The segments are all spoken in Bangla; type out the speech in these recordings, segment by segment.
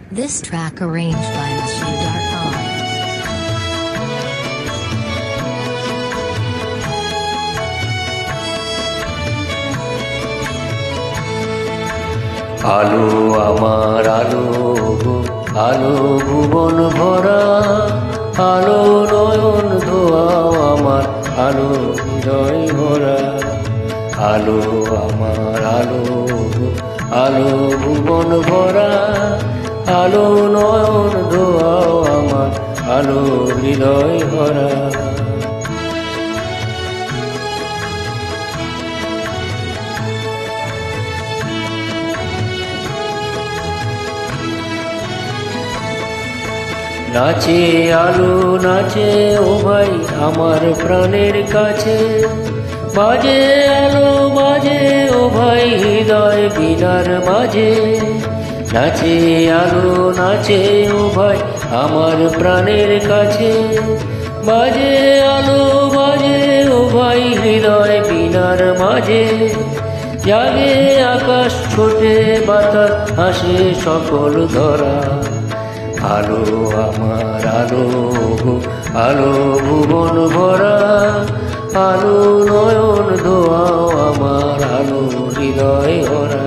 This track arranged by Mashu.com. আলো আমার আলো গো, আলো ভুবন ভরা, আলো নয়ন ধোয়াও আমার, আলো হৃদয় ভরা। আলো আমার আলো গো, আলো ভুবন ভরা, আলো নয়ন ধোয়াও আমার, আলো হৃদয় ভরা। নাচে আলো নাচে ও ভাই আমার প্রাণের কাছে, বাজে আলো বাজে ও ভাই হৃদয় বীণার মাঝে। নাচে আলো নাচে ও ভাই আমার প্রাণের কাছে, বাজে আলো বাজে ও ভাই হৃদয় বীণার মাঝে। জাগে আকাশ ছোটে বাতাস হাসে সকল ধরা। আলো আমার আলো গো, আলো ভুবন ভরা, আলো নয়ন ধোয়াও আমার, আলো হৃদয় ভরা।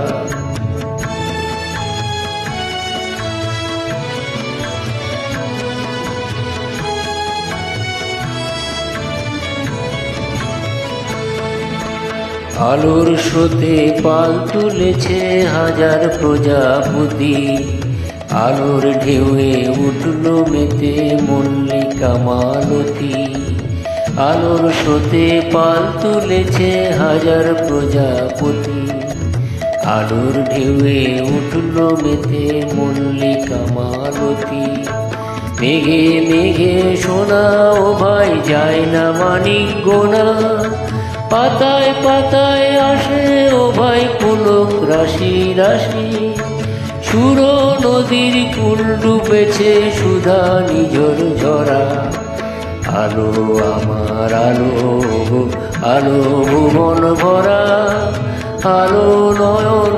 আলোর স্রোতে পাল তুলেছে হাজার প্রজাপতি, আলোর ঢেউয়ে উঠল মেতে মল্লিকা মালতী। আলোর স্রোতে পাল তুলেছে হাজার প্রজাপতি, আলোর ঢেউয়ে উঠল মেতে মল্লিকা মালতী। মেঘে মেঘে সোনা ও ভাই যায় না মানিক গোনা, পাতায় পাতায় আসে ও ভাই পুলক রাশি রাশি। সুর নদীর কুল ডুবেছে সুধা নিজর ঝরা। আলো আমার আলো গো, আলো ভুবন ভরা, আলো নয়ন